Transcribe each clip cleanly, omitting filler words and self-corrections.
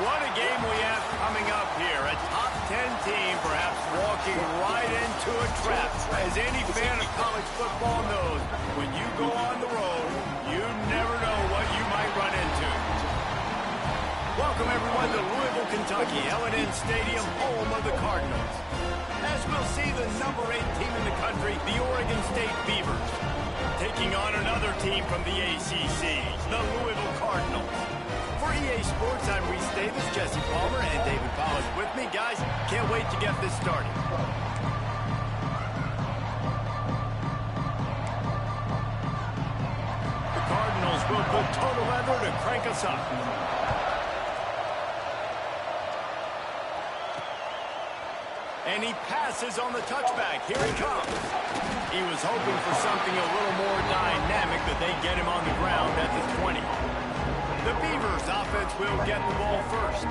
What a game we have coming up here. A top 10 team perhaps walking right into a trap. As any fan of college football knows, when you go on the road, you never know what you might run into. Welcome everyone to Louisville, Kentucky, L&N Stadium, home of the Cardinals. As we'll see the number 8 team in the country, the Oregon State Beavers, taking on another team from the ACC, the Louisville Cardinals. For EA Sports, I'm Reese Davis, Jesse Palmer, and David Powell is with me. Guys, can't wait to get this started. The Cardinals will put total leather to crank us up. And he passes on the touchback. Here he comes. He was hoping for something a little more dynamic, but they get him on the ground at the 20. The Beavers offense will get the ball first.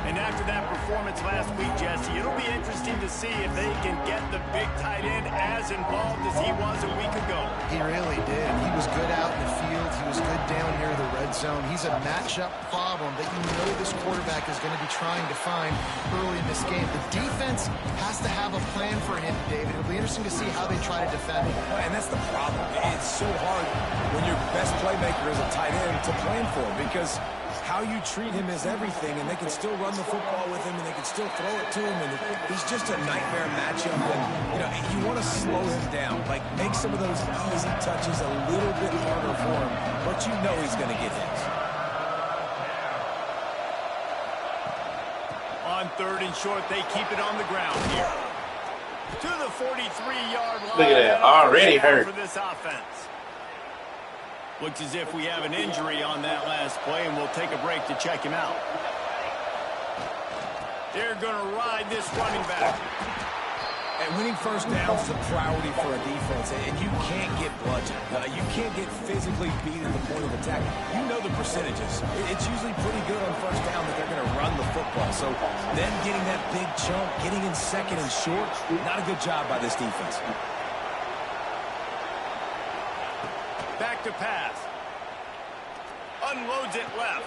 And after that performance last week, Jesse, it'll be interesting to see if they can get the big tight end as involved as he was a week ago. He really did. He was good out in the field. He was good down near the red zone. He's a matchup problem that you know this quarterback is going to be trying to find early in this game. The defense has to have a plan for him, David. It'll be interesting to see how they try to defend him. And that's the problem. It's so hard when your best playmaker is a tight end to plan for him, because how you treat him is everything, and they can still run the football with him, and they can still throw it to him, and he's just a nightmare matchup. And you want to slow him down, like make some of those easy touches a little bit harder for him, but you know he's going to get his. On 3rd and short, they keep it on the ground here. To the 43-yard line. Look at that, already hurt. For this offense. Looks as if we have an injury on that last play, and we'll take a break to check him out. They're going to ride this running back. And winning first downs is a priority for a defense, and you can't get bludgeoned. You can't get physically beat at the point of attack. You know the percentages. It's usually pretty good on first down that they're going to run the football. So them getting that big chunk, getting in 2nd and short, not a good job by this defense. Back to pass. Unloads it left.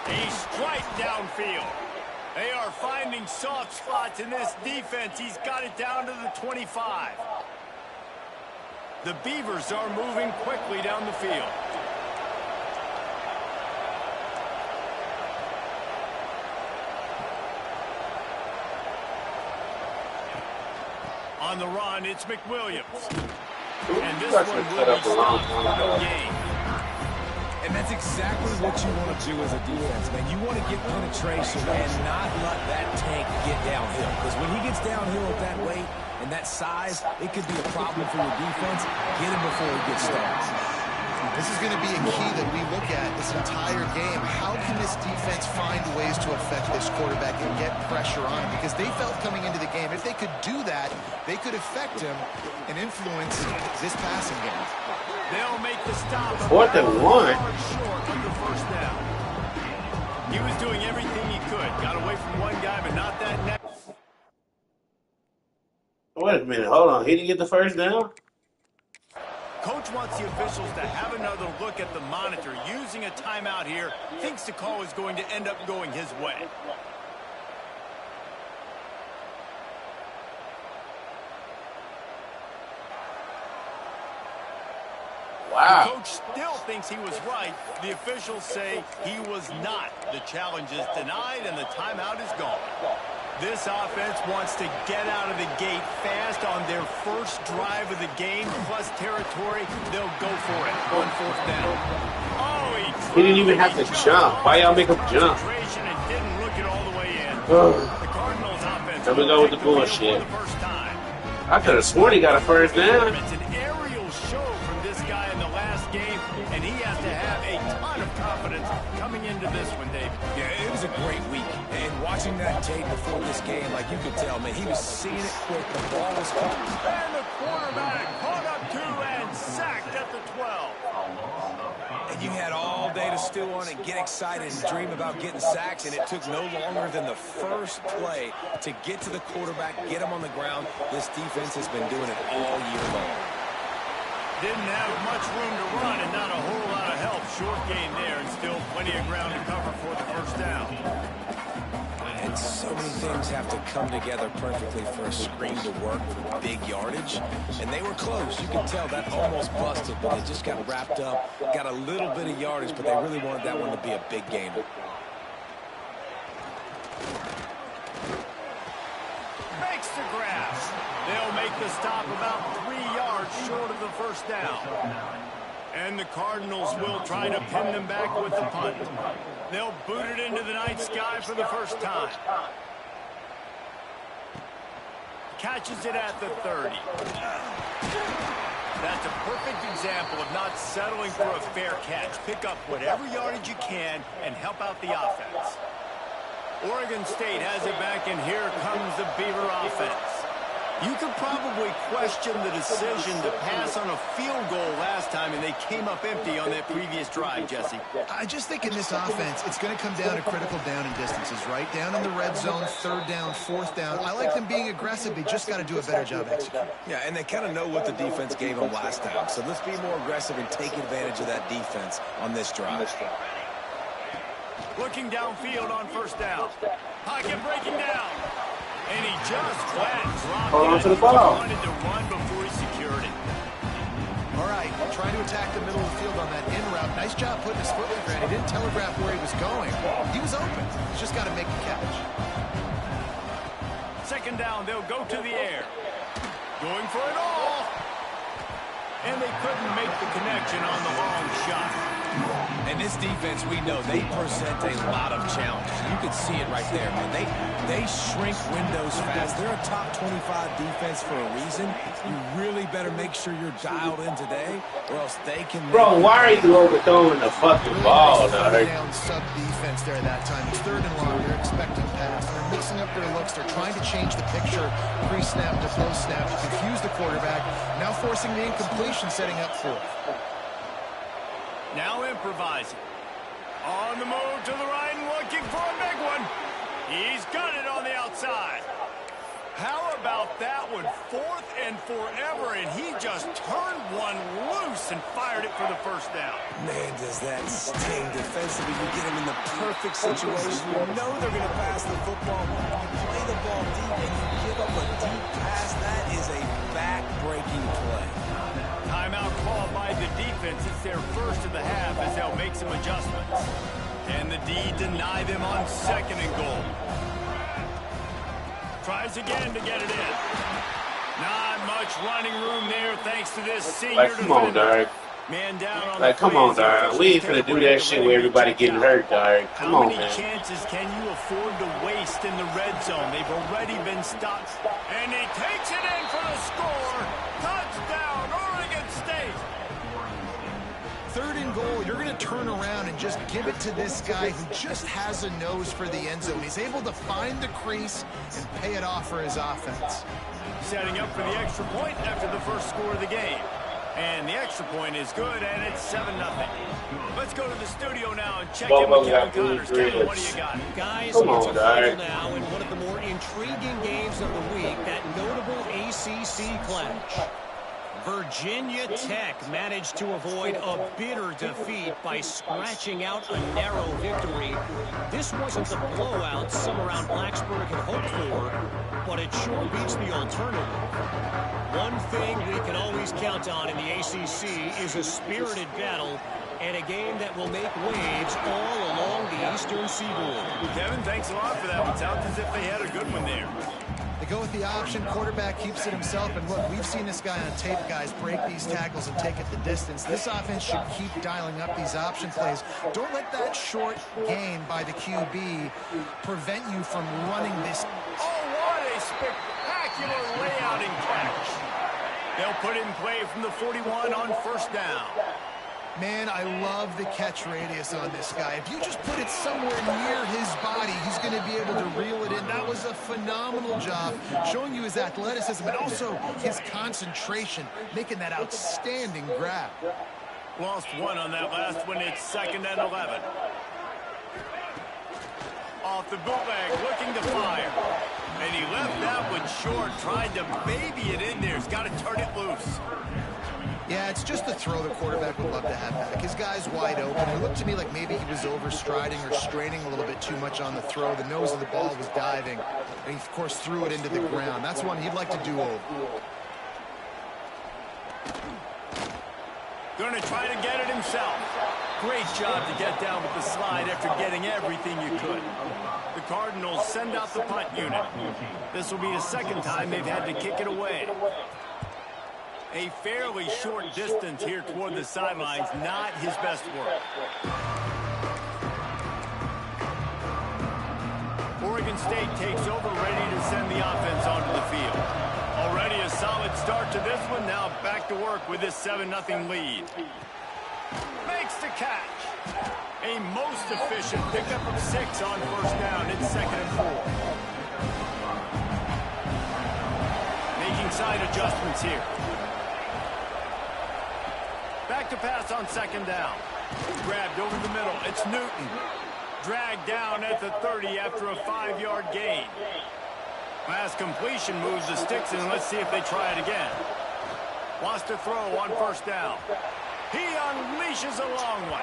A strike downfield. They are finding soft spots in this defense. He's got it down to the 25. The Beavers are moving quickly down the field. On the run, it's McWilliams. And this one will be stopped for no gain. And that's exactly what you want to do as a defense, man. You want to get penetration and not let that tank get downhill. Because when he gets downhill at that weight and that size, it could be a problem for your defense. Get him before he gets started. This is going to be a key that we look at this entire game. How can this defense find ways to affect this quarterback and get pressure on him? Because they felt coming into the game, if they could do that, they could affect him and influence this passing game. They'll make the stop. 4th and 1. Short of the first down. He was doing everything he could. Got away from one guy, but not that next. Wait a minute, hold on. He didn't get the first down? Coach wants the officials to have another look at the monitor. Using a timeout here, thinks the call is going to end up going his way. Wow. The coach still thinks he was right. The officials say he was not. The challenge is denied, and the timeout is gone. This offense wants to get out of the gate fast on their first drive of the game, plus territory. They'll go for it on 4th down. Oh, he didn't even have to jump. Why y'all make him jump? And didn't look it all the way in. The Cardinals offense. Here we go with the bullshit. I could have sworn he got a first down. It's an aerial show from this guy in the last game, and he has to have a ton of confidence coming into this one, David. Yeah, it was a great week. And watching that tape before this game, like you could tell, man, he was seeing it quick. The ball was caught. And the quarterback caught up to and sacked at the 12. And you had all day to stew on and get excited and dream about getting sacks, and it took no longer than the first play to get to the quarterback, get him on the ground. This defense has been doing it all year long. Didn't have much room to run and not a whole lot of help. Short gain there, and still plenty of ground to cover for the first down. So many things have to come together perfectly for a screen to work for big yardage. And they were close. You can tell that almost busted, but they just got wrapped up, got a little bit of yardage, but they really wanted that one to be a big gainer. Makes the grab. They'll make the stop about 3 yards short of the first down. And the Cardinals will try to pin them back with the punt. They'll boot it into the night sky for the first time. Catches it at the 30. That's a perfect example of not settling for a fair catch. Pick up whatever yardage you can and help out the offense. Oregon State has it back, and here comes the Beaver offense. You could probably question the decision to pass on a field goal last time, and they came up empty on that previous drive, Jesse. I just think in this offense, it's going to come down to critical down and distances, right? Down in the red zone, 3rd down, 4th down. I like them being aggressive. They just got to do a better job executing. Yeah, and they kind of know what the defense gave them last time. So let's be more aggressive and take advantage of that defense on this drive. Looking downfield on first down. Pocket breaking down. And he just flat dropped Hold on it. to the ball. He wanted to run before he secured it. All right, trying to attack the middle of the field on that in route. Nice job putting his foot in the ground. He didn't telegraph where he was going. He was open. He's just got to make the catch. 2nd down, they'll go to the air. Going for it all. And they couldn't make the connection on the long shot. And this defense, we know, they present a lot of challenges. You can see it right there, man. They shrink windows fast. They're a top 25 defense for a reason. You really better make sure you're dialed in today, or else they can... Bro, why are you overthrowing the fucking ball, dog? Down sub defense there that time. It's 3rd and long. They're expecting pass. They're mixing up their looks. They're trying to change the picture pre-snap to post-snap to confuse the quarterback. Now forcing the incompletion, setting up 4th. Now improvising. On the move to the right and looking for a big one. He's got it on the outside. How about that one? 4th and forever, and he just turned one loose and fired it for the first down. Man, does that sting defensively. You get him in the perfect situation. You know they're going to pass the football. You play the ball deep and you give up a deep pass. That is a back-breaking play. Timeout called by the defense. It's their first of the half as they'll make some adjustments. And the D deny them on 2nd and goal. Tries again to get it in. Not much running room there thanks to this senior Like, come on, dog. Man down on Like, come on, dog. We ain't finna do that shit where everybody getting hurt, dog. Come on, man. How many chances can you afford to waste in the red zone? They've already been stopped. And he takes it in for the score. Touchdown, Oregon State. 3rd and goal, you're going to turn around and just give it to this guy who just has a nose for the end zone. He's able to find the crease and pay it off for his offense. Setting up for the extra point after the first score of the game. And the extra point is good, and it's 7-0. Let's go to the studio now and check in with Kevin Connors. Kevin, what do you got? Guys, come it's on, a final now in one of the more intriguing games of the week, that notable ACC clash. Virginia Tech managed to avoid a bitter defeat by scratching out a narrow victory. This wasn't the blowout some around Blacksburg had hoped for, but it sure beats the alternative. One thing we can always count on in the ACC is a spirited battle and a game that will make waves all along the Eastern Seaboard. Kevin, thanks a lot for that. It sounds as if they had a good one there. They go with the option. Quarterback keeps it himself. And look, we've seen this guy on tape, guys, break these tackles and take it the distance. This offense should keep dialing up these option plays. Don't let that short gain by the QB prevent you from running this. Oh, what a spectacular layout and catch. They'll put it in play from the 41 on 1st down. Man, I love the catch radius on this guy. If you just put it somewhere near his body, he's going to be able to reel it in. That was a phenomenal job, showing you his athleticism and also his concentration, making that outstanding grab. Lost one on that last one. It's 2nd and 11. Off the bootleg, looking to fire. And he left that one short, tried to baby it in there. He's got to turn it loose. Yeah, it's just the throw the quarterback would love to have back. His guy's wide open. It looked to me like maybe he was overstriding or straining a little bit too much on the throw. The nose of the ball was diving, and he, of course, threw it into the ground. That's one he'd like to do over. Going to try to get it himself. Great job to get down with the slide after getting everything you could. The Cardinals send out the punt unit. This will be the second time they've had to kick it away. A fairly short distance here toward the sidelines, not his best work. Oregon State takes over, ready to send the offense onto the field. Already a solid start to this one. Now back to work with this 7-0 lead. Makes the catch. A most efficient pickup of 6 on first down. It's 2nd and 4. Making side adjustments here. Back to pass on 2nd down. Grabbed over the middle. It's Newton. Dragged down at the 30 after a 5-yard gain. Pass completion moves the sticks in. Let's see if they try it again. Wants to throw on first down. He unleashes a long one.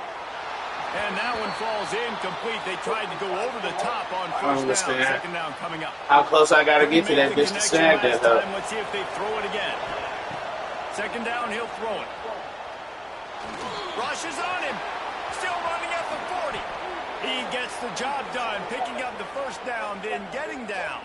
And that one falls incomplete. They tried to go over the top on first down. 2nd down coming up. How close I got to get to that bitch to snag that, though. Let's see if they throw it again. 2nd down, he'll throw it. Rushes on him. Still running at the 40. He gets the job done, picking up the first down, then getting down.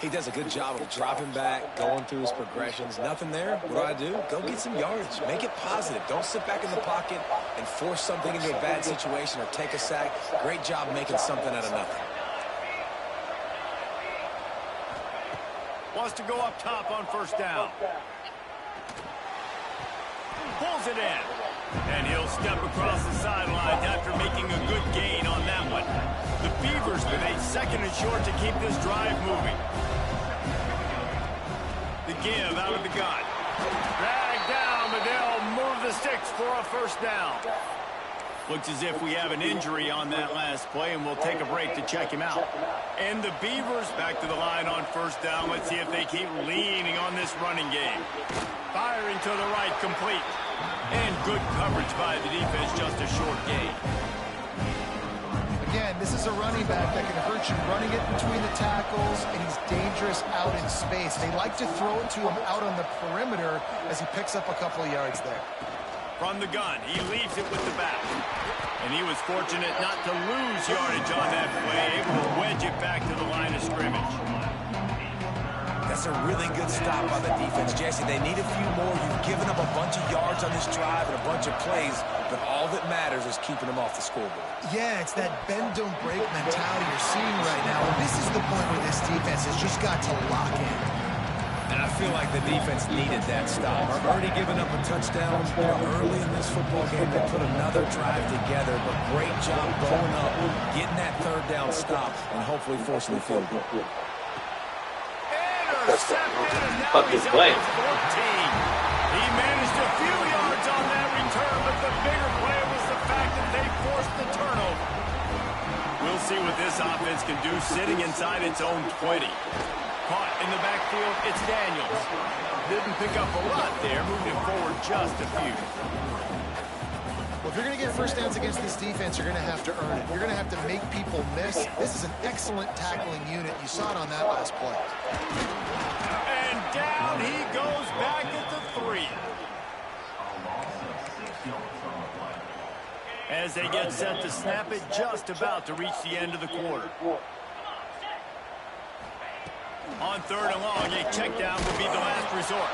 He does a good job of dropping back, going through his progressions. Nothing there. What do? Go get some yardage. Make it positive. Don't sit back in the pocket and force something into a bad situation or take a sack. Great job making something out of nothing. Wants to go up top on first down. Pulls it in. And he'll step across the sidelines after making a good gain on that one. The Beavers with a 2nd and short to keep this drive moving. The give out of the gun. Dragged down, but they'll move the sticks for a first down. Looks as if we have an injury on that last play, and we'll take a break to check him out. And the Beavers back to the line on first down. Let's see if they keep leaning on this running game. Firing to the right, complete. And good coverage by the defense, just a short gain. Again, this is a running back that can hurt you running it between the tackles, and he's dangerous out in space. They like to throw it to him out on the perimeter as he picks up a couple of yards there. From the gun, he leaves it with the back. And he was fortunate not to lose yardage on that play, able to wedge it back to the line of scrimmage. That's a really good stop by the defense, Jesse. They need a few more. You've given up a bunch of yards on this drive and a bunch of plays, but all that matters is keeping them off the scoreboard. Yeah, it's that bend, don't break mentality you're seeing right now. And this is the point where this defense has just got to lock in. And I feel like the defense needed that stop. They're already giving up a touchdown early in this football game. They put another drive together, but great job going up, getting that 3rd down stop, and hopefully forcing the field goal. Fucking play. He managed a few yards on that return, but the bigger play was the fact that they forced the turnover. We'll see what this offense can do sitting inside its own 20. Caught in the backfield, it's Daniels. Didn't pick up a lot there, moving it forward just a few. Well, if you're going to get first downs against this defense, you're going to have to earn it. You're going to have to make people miss. This is an excellent tackling unit. You saw it on that last play. And down he goes back at the 3. As they get set to snap it, just about to reach the end of the quarter. On 3rd and long, a check down will be the last resort.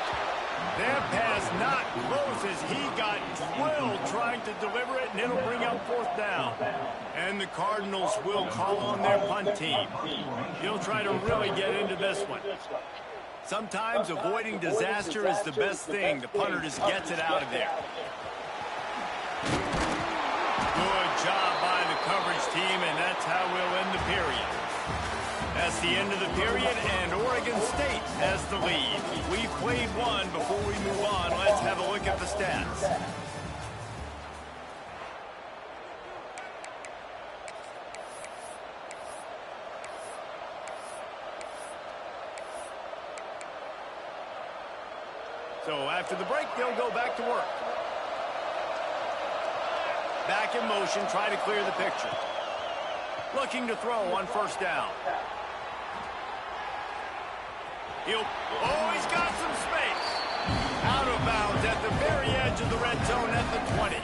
Their pass not close as he got drilled trying to deliver it, and it'll bring up 4th down. And the Cardinals will call on their punt team. He'll try to really get into this one. Sometimes avoiding disaster is the best thing. The punter just gets it out of there. Good job by the coverage team, and that's how we'll end the period. That's the end of the period, and Oregon State has the lead. We've played one. Before we move on, let's have a look at the stats. So after the break, they'll go back to work. Back in motion, try to clear the picture. Looking to throw on first down. He's got some space. Out of bounds at the very edge of the red zone at the 20.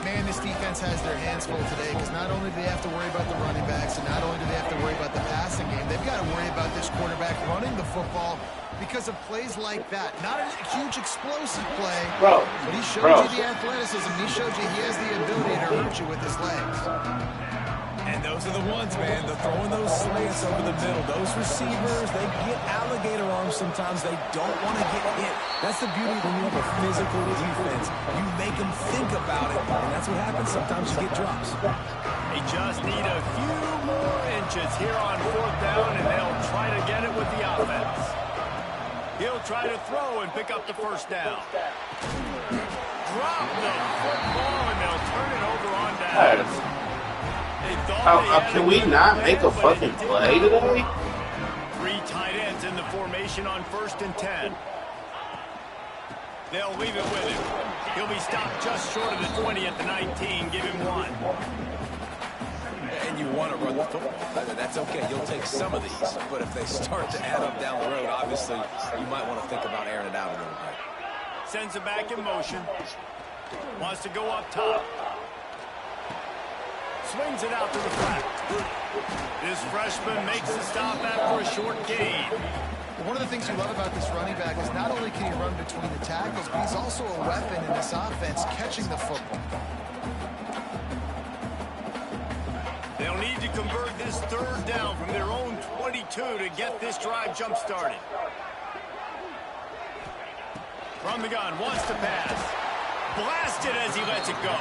Man, this defense has their hands full today because not only do they have to worry about the running backs and not only do they have to worry about the passing game, they've got to worry about this quarterback running the football because of plays like that. Not a huge explosive play, but he showed you the athleticism. He showed you he has the ability to hurt you with his legs. And those are the ones, man. They're throwing those slants over the middle. Those receivers, they get alligator arms sometimes. They don't want to get hit. That's the beauty when you have a physical defense. You make them think about it, and that's what happens. Sometimes you get drops. They just need a few more inches here on fourth down, and they'll try to get it with the offense. He'll try to throw and pick up the first down. Drop the football, and they'll turn it over on down. Can we not make a fucking play today? 3 tight ends in the formation on 1st and 10. They'll leave it with him. He'll be stopped just short of the 20 at the 19. Give him 1. And you want to run the football. That's okay. You'll take some of these. But if they start to add up down the road, obviously, you might want to think about airing it out a little bit. Sends it back in motion. Wants to go up top. Swings it out to the flat. This freshman makes the stop after a short gain. One of the things you love about this running back is not only can he run between the tackles, but he's also a weapon in this offense, catching the football. They'll need to convert this 3rd down from their own 22 to get this drive jump-started. From the gun, wants to pass. Blasted as he lets it go.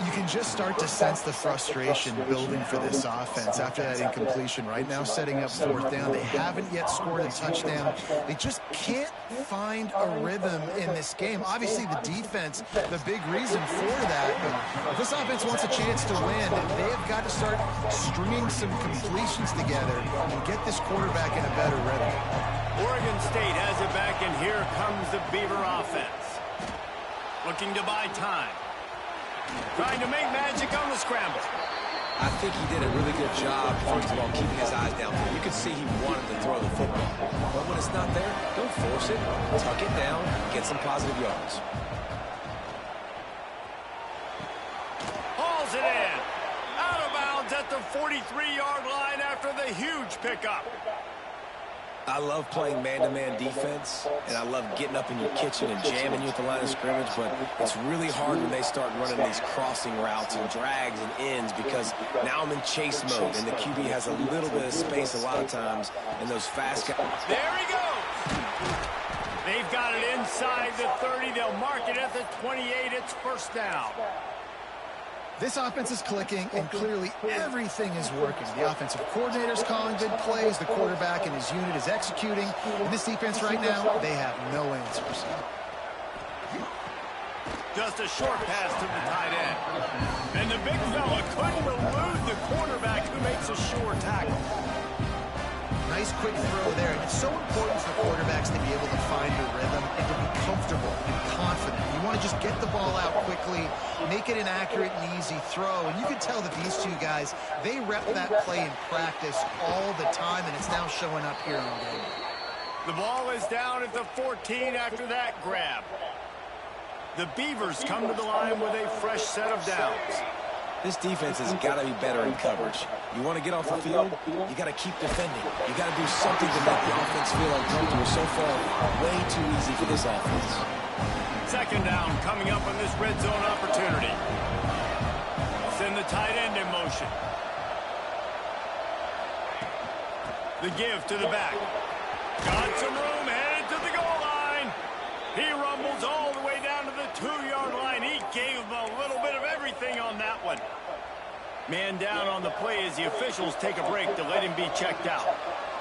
You can just start to sense the frustration building for this offense after that incompletion. Right now, setting up 4th down. They haven't yet scored a touchdown. They just can't find a rhythm in this game. Obviously, the defense, the big reason for that. But if this offense wants a chance to win, they have got to start stringing some completions together and get this quarterback in a better rhythm. Oregon State has it back, and here comes the Beaver offense. Looking to buy time. Trying to make magic on the scramble. I think he did a really good job, first of all, keeping his eyes down. You could see he wanted to throw the football. But when it's not there, don't force it. Tuck it down, get some positive yards. Hauls it in. Out of bounds at the 43-yard line after the huge pickup. I love playing man-to-man defense, and I love getting up in your kitchen and jamming you at the line of scrimmage, but it's really hard when they start running these crossing routes and drags and ends because now I'm in chase mode, and the QB has a little bit of space a lot of times, and those fast guys. There he goes. They've got it inside the 30. They'll mark it at the 28. It's 1st down. This offense is clicking, and clearly everything is working. The offensive coordinator's calling good plays. The quarterback and his unit is executing. And this defense right now, they have no answers. Just a short pass to the tight end. And the big fella couldn't elude the quarterback who makes a sure tackle. Nice quick throw there. And it's so important for quarterbacks to be able to find a rhythm and to be comfortable and confident. You want to just get the ball out quickly, make it an accurate and easy throw. And you can tell that these two guys, they rep that play in practice all the time, and it's now showing up here in the game. The ball is down at the 14 after that grab. The Beavers come to the line with a fresh set of downs. This defense has got to be better in coverage. You want to get off the field, you got to keep defending. You got to do something to make the offense feel uncomfortable. So far, way too easy for this offense. 2nd down coming up on this red zone opportunity. Send the tight end in motion. The give to the back. Got some room, headed to the goal line. He rumbles all the way down to the 2-yard line. He gave him a little bit of everything on that one. Man down on the play as the officials take a break to let him be checked out.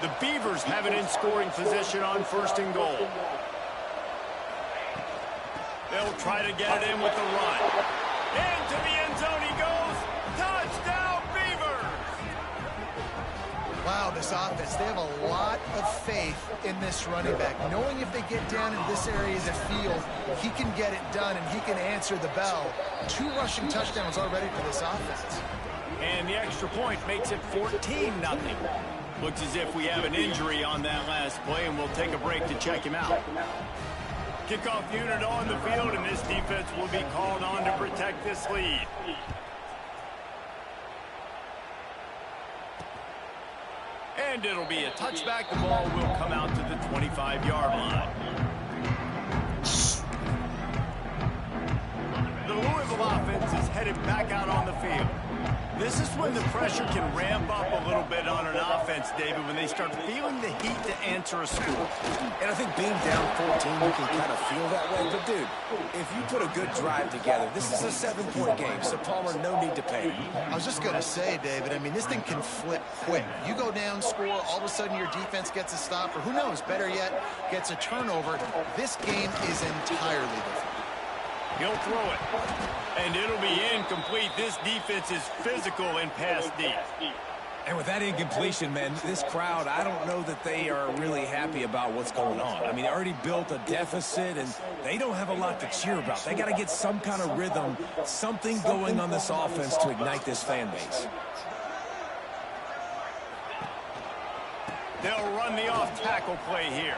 The Beavers have it in scoring position on 1st and goal. They'll try to get it in with the run. Into the end zone he goes. Touchdown, Beavers! Wow, this offense, they have a lot of faith in this running back. Knowing if they get down in this area of the field, he can get it done and he can answer the bell. 2 rushing touchdowns already for this offense. And the extra point makes it 14-0. Looks as if we have an injury on that last play, and we'll take a break to check him out. Kickoff unit on the field, and this defense will be called on to protect this lead. And it'll be a touchback. The ball will come out to the 25-yard line. The Louisville offense is headed back out on the field. This is when the pressure can ramp up a little bit on an offense, David, when they start feeling the heat to answer a score. And I think being down 14, you can kind of feel that way. But, dude, if you put a good drive together, this is a 7-point game, so Palmer, no need to panic. I was just going to say, David, I mean, this thing can flip quick. You go down, score, all of a sudden your defense gets a stop, or who knows, better yet, gets a turnover. This game is entirely different. He'll throw it. And it'll be incomplete. This defense is physical and pass deep. And with that incompletion, man, this crowd, I don't know that they are really happy about what's going on. I mean, they already built a deficit, and they don't have a lot to cheer about. They got to get some kind of rhythm, something going on this offense to ignite this fan base. They'll run the off-tackle play here.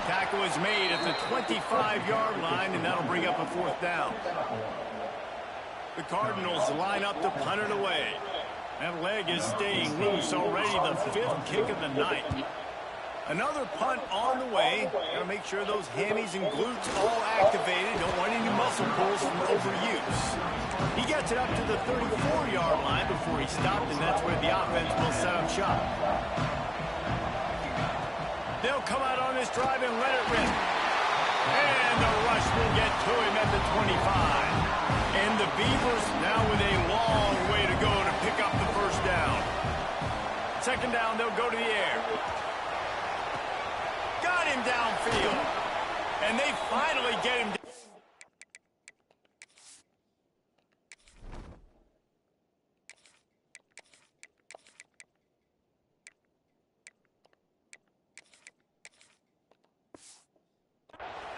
Tackle is made at the 25-yard line, and that'll bring up a 4th down. The Cardinals line up to punt it away. That leg is staying loose already, the 5th kick of the night. Another punt on the way. Got to make sure those hammies and glutes all activated. Don't want any muscle pulls from overuse. He gets it up to the 34-yard line before he stopped, and that's where the offense will set up shop. They'll come out on this drive and let it rip. And the rush will get to him at the 25. And the Beavers now with a long way to go to pick up the 1st down. 2nd down, they'll go to the air. Got him downfield. And they finally get him down.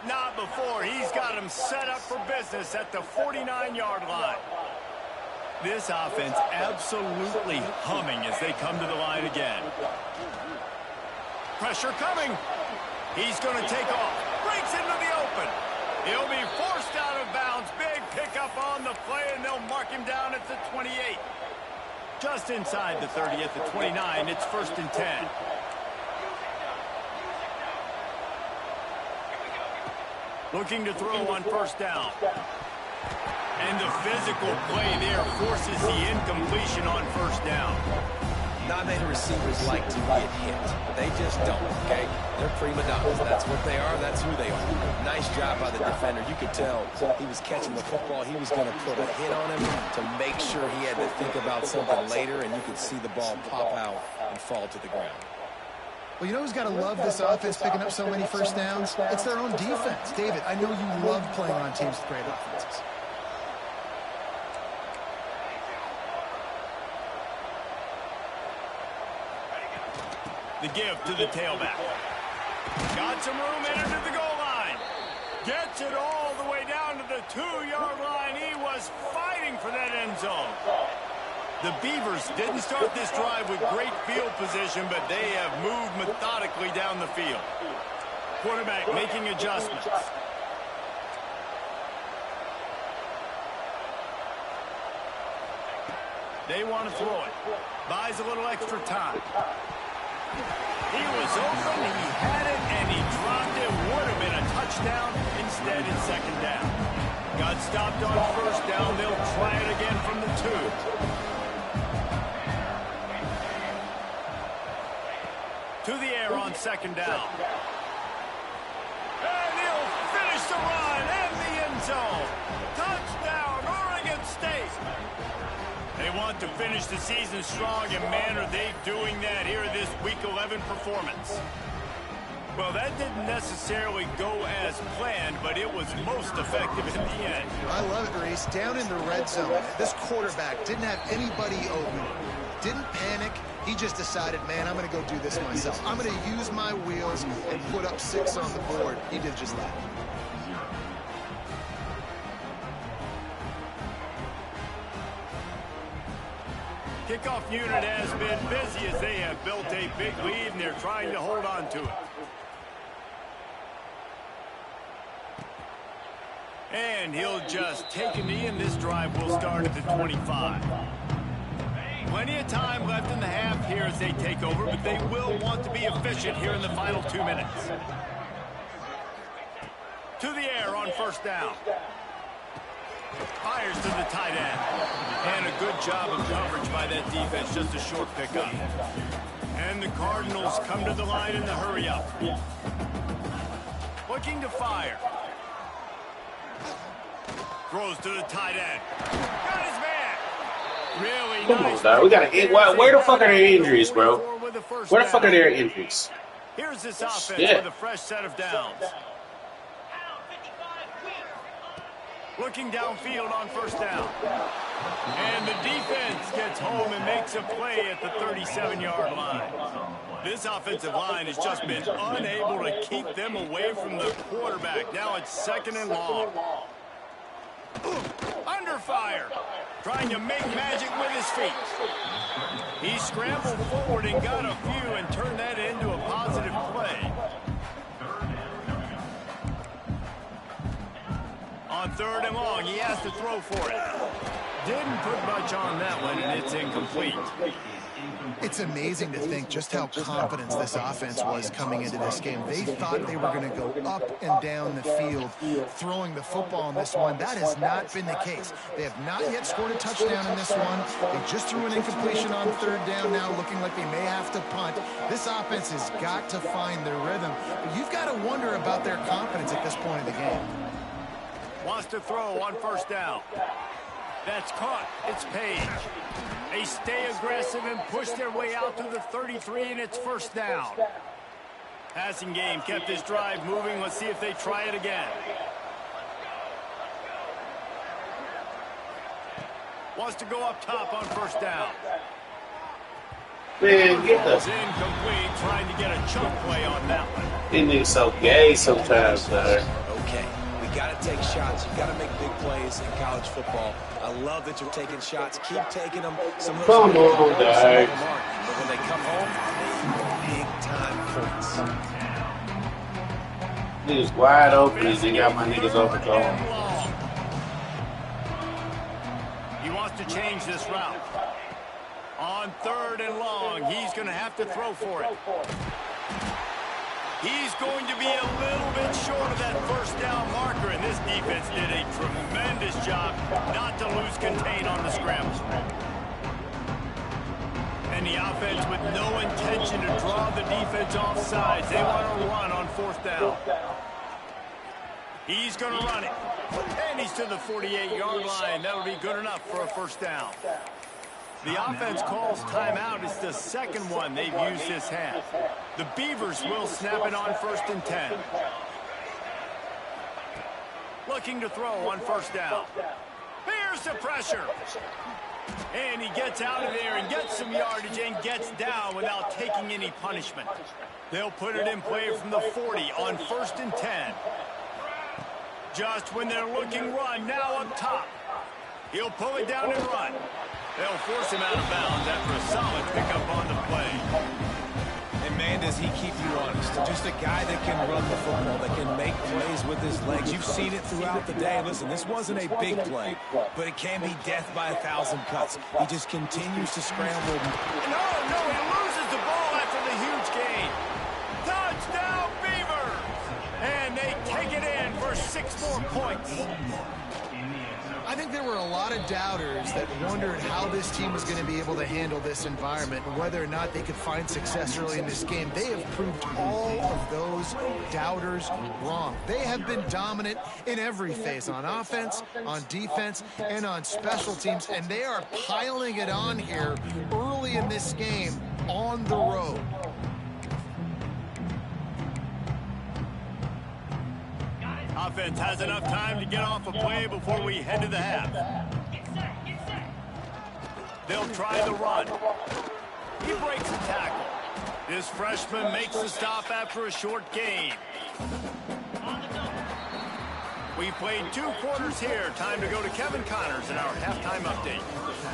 Not before. He's got him set up for business at the 49-yard line. This offense absolutely humming as they come to the line again. Pressure coming. He's going to take off. Breaks into the open. He'll be forced out of bounds. Big pickup on the play, and they'll mark him down at the 28. Just inside the 30 at the 29. It's 1st and 10. Looking to throw on 1st down. And the physical play there forces the incompletion on 1st down. Not many receivers like to get hit. They just don't, okay? They're prima donnas. That's what they are. That's who they are. Nice job by the defender. You could tell he was catching the football. He was going to put a hit on him to make sure he had to think about something later, and you could see the ball pop out and fall to the ground. Well, you know who's got to love this offense picking up so many 1st downs? It's their own defense. David, I know you love playing on teams with great offenses. The give to the tailback. Got some room in under the goal line. Gets it all the way down to the 2-yard line. He was fighting for that end zone. The Beavers didn't start this drive with great field position, but they have moved methodically down the field. Quarterback making adjustments. They want to throw it. Buys a little extra time. He was open, he had it, and he dropped it. Would have been a touchdown. Instead, it's 2nd down. Got stopped on 1st down. They'll try it again from the 2. To the air on 2nd down. And he'll finish the run and the end zone. Touchdown, Oregon State. They want to finish the season strong, and man, are they doing that here in this Week 11 performance. Well, that didn't necessarily go as planned, but it was most effective in the end. I love it, Reese. Down in the red zone, this quarterback didn't have anybody open. Didn't panic. He just decided, man, I'm going to go do this myself. I'm going to use my wheels and put up 6 on the board. He did just that. Kickoff unit has been busy as they have built a big lead, and they're trying to hold on to it. And he'll just take a knee, and this drive will start at the 25. Plenty of time left in the half here as they take over, but they will want to be efficient here in the final 2 minutes. To the air on first down. Fires to the tight end. And a good job of coverage by that defense, just a short pickup. And the Cardinals come to the line in the hurry-up. Looking to fire. Throws to the tight end. Got his man. Really Come nice. on, dog. We got to. Where the fuck are their injuries, bro? Where the fuck are their injuries? Here's this offense with a fresh set of downs. Looking downfield on first down. And the defense gets home and makes a play at the 37-yard line. This offensive line has just been unable to keep them away from the quarterback. Now it's 2nd and long. Under fire. Trying to make magic with his feet. He scrambled forward and got a few and turned that into a positive play. On 3rd and long, he has to throw for it. Didn't put much on that one, and it's incomplete. It's amazing to think just how confident this offense was coming into this game. They thought they were going to go up and down the field throwing the football in this one. That has not been the case. They have not yet scored a touchdown in this one. They just threw an incompletion on 3rd down now, looking like they may have to punt. This offense has got to find their rhythm. But you've got to wonder about their confidence at this point of the game. Wants to throw on first down. That's caught. It's Page. They stay aggressive and push their way out to the 33, and it's first down. Passing game kept this drive moving. Let's see if they try it again. Wants to go up top on first down. Man, get the... Incomplete, trying to get a chunk play on that one. This nigga's so gay sometimes, dog. Okay. Got to take shots. You got to make big plays in college football. I love that you're taking shots. Keep taking them. Come on, guys. But when they come home, they big-time points. Niggas wide open as they got my niggas overthrown. He wants to change this route. On 3rd and long, he's going to have to throw for it. He's going to be a little bit short of that first down marker, and this defense did a tremendous job not to lose contain on the scramble. And the offense with no intention to draw the defense off sides. They want to run on 4th down. He's going to run it. And he's to the 48-yard line. That'll be good enough for a first down. The offense calls timeout. It's the 2nd one they've used this half. The Beavers will snap it on 1st and 10. Looking to throw on first down. Here's the pressure. And he gets out of there and gets some yardage and gets down without taking any punishment. They'll put it in play from the 40 on 1st and 10. Just when they're looking run, now up top. He'll pull it down and run. They'll force him out of bounds after a solid pickup on the play. And man, does he keep you honest. Just a guy that can run the football, that can make plays with his legs. You've seen it throughout the day. Listen, this wasn't a big play, but it can be death by 1,000 cuts. He just continues to scramble. No, he loses the ball after the huge gain. Touchdown, Beavers! And they take it in for 6 more points. I think there were a lot of doubters that wondered how this team was going to be able to handle this environment and whether or not they could find success early in this game. They have proved all of those doubters wrong. They have been dominant in every phase, on offense, on defense, and on special teams, and they are piling it on here early in this game on the road. Offense has enough time to get off a play before we head to the half. They'll try the run. He breaks a tackle. This freshman makes the stop after a short gain. We played 2 quarters here. Time to go to Kevin Connors in our halftime update.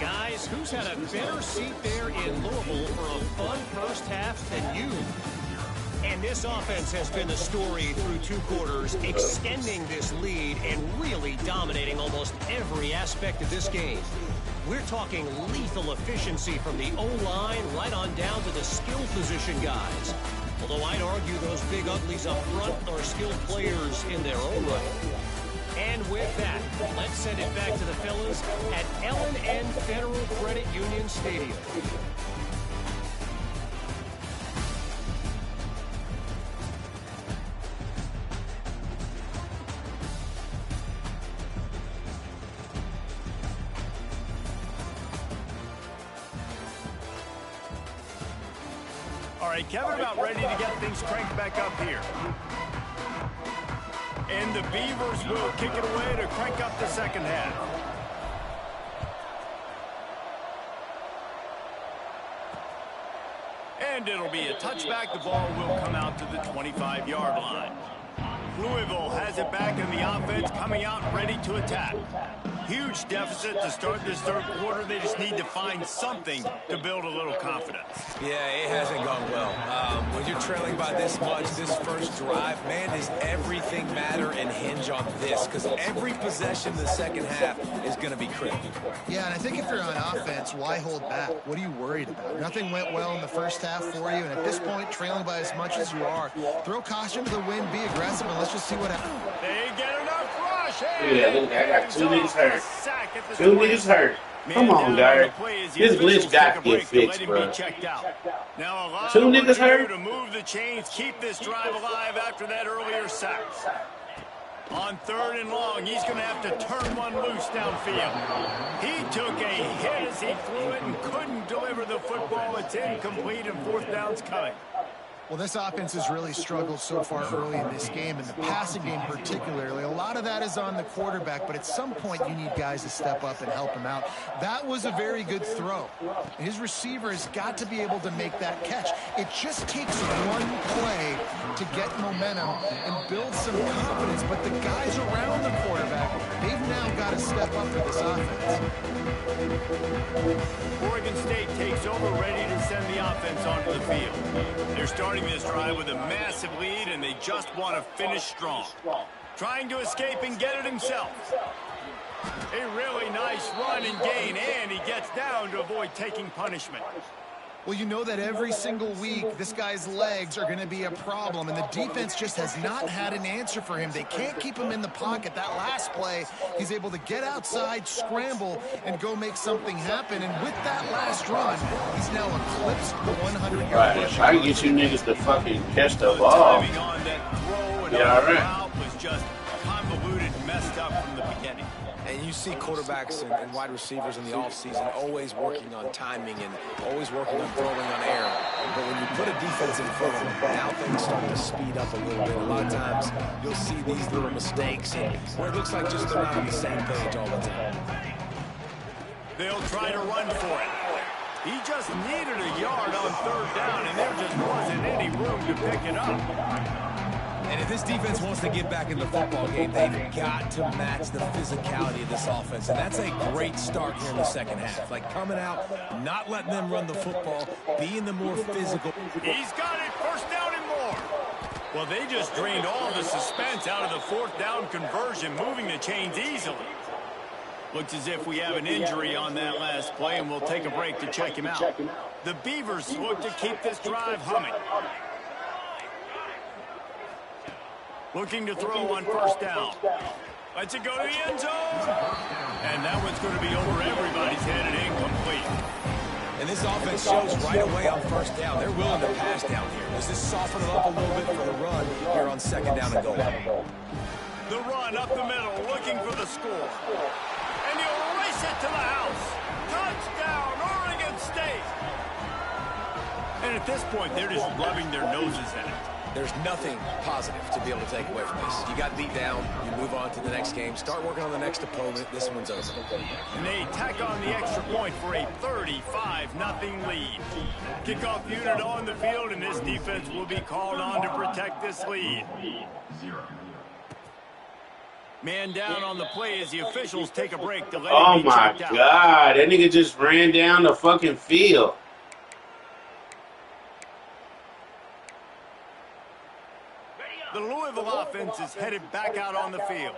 Guys, who's had a better seat there in Louisville for a fun first half than you? And this offense has been the story through 2 quarters, extending this lead and really dominating almost every aspect of this game. We're talking lethal efficiency from the O-line right on down to the skill position guys. Although I'd argue those big uglies up front are skilled players in their own right. And with that, let's send it back to the fellas at L&N Federal Credit Union Stadium. All right, Kevin about ready to get things cranked back up here. And the Beavers will kick it away to crank up the second half. And it'll be a touchback. The ball will come out to the 25-yard line. Louisville has it back in the offense, coming out ready to attack. Huge deficit to start this 3rd quarter. They just need to find something to build a little confidence. Yeah, it hasn't gone well. When you're trailing by this much, this first drive, man, does everything matter and hinge on this? Because every possession in the second half is going to be critical. Yeah, and I think if you're on offense, why hold back? What are you worried about? Nothing went well in the first half for you, and at this point, trailing by as much as you are, throw caution to the wind, be aggressive, and let's just see what happens. They get enough rush. Yeah, look, I got 2 niggas hurt. 2 niggas hurt. Come on, guys. This glitch got to get fixed, bro. 2 niggas hurt? To move the chains, keep this drive alive after that earlier sack. On 3rd and long, he's going to have to turn one loose downfield. He took a hit as he threw it and couldn't deliver the football. It's incomplete, and 4th down's coming. Well, this offense has really struggled so far early in this game, and the passing game particularly. A lot of that is on the quarterback, but at some point you need guys to step up and help him out. That was a very good throw. His receiver has got to be able to make that catch. It just takes one play to get momentum and build some confidence, but the guys around the quarterback, they've now got to step up for this offense. Oregon State takes over, ready to send the offense onto the field. They're starting this drive with a massive lead, and they just want to finish strong. Trying to escape and get it himself. A really nice run and gain, and he gets down to avoid taking punishment. Well, you know that every single week, this guy's legs are going to be a problem, and the defense just has not had an answer for him. They can't keep him in the pocket. That last play, he's able to get outside, scramble, and go make something happen. And with that last run, he's now eclipsed the 100-yard Right, rush. if I can get you niggas to fucking catch the ball. Timing on that throw and Yeah, all right. route was just convoluted, messed up from the beginning. And you see quarterbacks and wide receivers in the offseason always working on timing and always working on throwing on air. But when you put a defense in front of them, now things start to speed up a little bit. A lot of times you'll see these little mistakes where it looks like just they're not on the same page all the time. They'll try to run for it. He just needed a yard on 3rd down, and there just wasn't any room to pick it up. And if this defense wants to get back in the football game, they've got to match the physicality of this offense. And that's a great start here in the second half. Like coming out, not letting them run the football, being the more physical. He's got it, 1st down and more. Well, they just drained all the suspense out of the 4th down conversion, moving the chains easily. Looks as if we have an injury on that last play, and we'll take a break to check him out. The Beavers look to keep this drive humming. Looking to throw on 1st down. Lets it go to the end zone. And that one's going to be over everybody's head and incomplete. And this offense shows right away on 1st down. They're willing to pass down here. Does this soften it up a little bit for the run here on 2nd down and goal? The run up the middle, looking for the score. And he'll race it to the house. Touchdown, Oregon State. And at this point, they're just rubbing their noses in it. There's nothing positive to be able to take away from this. You got beat down, you move on to the next game, start working on the next opponent. This one's over. And they tack on the extra point for a 35-0 lead. Kickoff unit on the field, and this defense will be called on to protect this lead. Man down on the play as the officials take a break to let him be checked out. Oh, my God. That nigga just ran down the fucking field. The Louisville offense is headed back out on the field.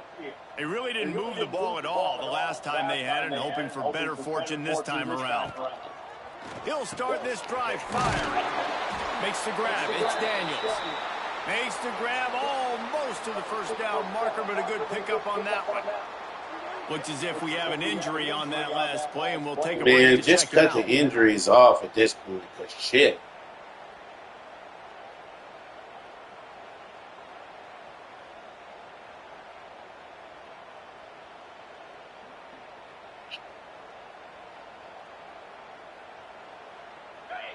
They really didn't move the ball at all the last time they had it, and hoping for better fortune this time around. He'll start this drive firing. Makes the grab. It's Daniels. Makes the grab almost to the first down marker, but a good pickup on that one. Looks as if we have an injury on that last play, and we'll take a break to check it out. Man, just cut the injuries off at this point, because shit.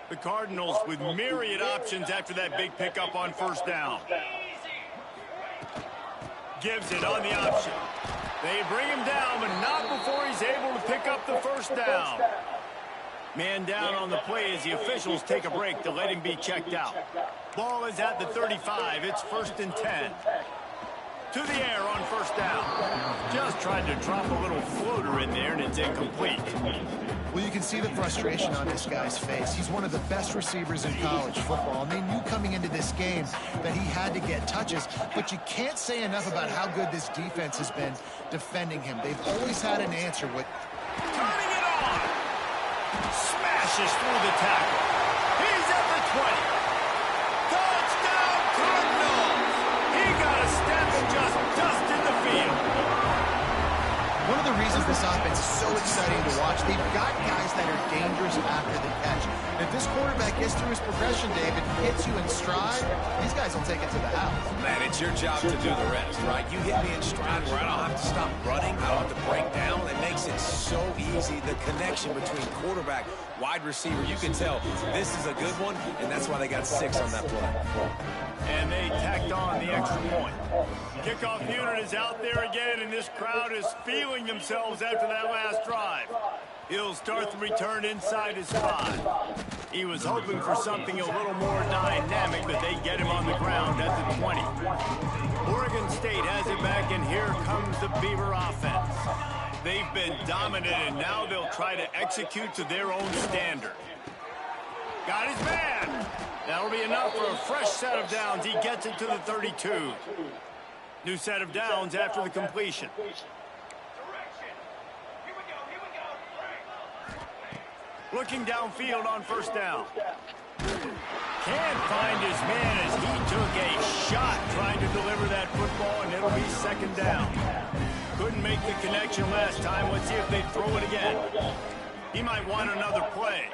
The Cardinals with myriad options after that big pickup on first down. Gives it on the option. They bring him down, but not before he's able to pick up the first down. Man down on the play as the officials take a break to let him be checked out. Ball is at the 35. It's 1st and 10. To the air on first down. Just tried to drop a little floater in there, and it's incomplete. Well, you can see the frustration on this guy's face. He's one of the best receivers in college football, and they knew coming into this game that he had to get touches, but you can't say enough about how good this defense has been defending him. They've always had an answer with... Turning it on! Smashes through the tackle. He's at the 20. Touchdown, Cardinals! He got a step and just dusted the field. One of the reasons this offense is so exciting to watch, they've got guys that are dangerous after the catch. And if this quarterback gets through his progression, David, hits you in stride, these guys will take it to the house. Man, it's your job to do the rest, right? You hit me in stride where I don't have to stop running, I don't have to break down. It makes it so easy. The connection between quarterback, wide receiver, you can tell this is a good one, and that's why they got 6 on that play. And they tacked on the extra point. Kickoff unit is out there again, and this crowd is feeling themselves after that last drive. He'll start the return inside his 5. He was hoping for something a little more dynamic, but they get him on the ground at the 20. Oregon State has it back, and here comes the Beaver offense. They've been dominant, and now they'll try to execute to their own standard. Got his man. That'll be enough for a fresh set of downs. He gets it to the 32. New set of downs after the completion. Looking downfield on first down. Can't find his man as he took a shot trying to deliver that football, and it'll be 2nd down. Couldn't make the connection last time. Let's see if they throw it again. He might want another play.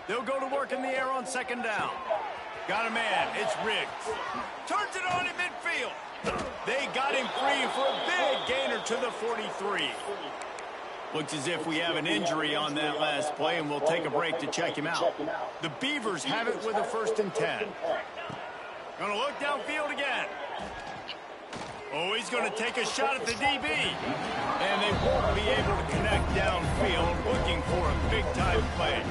They'll go to work in the air on 2nd down. Got a man. It's Riggs. Turns it on in midfield. They got him free for a big gainer to the 43. Looks as if we have an injury on that last play, and we'll take a break to check him out. The Beavers have it with a 1st and 10. Gonna look downfield again. Oh, he's going to take a shot at the DB. And they won't be able to connect downfield, looking for a big-time play.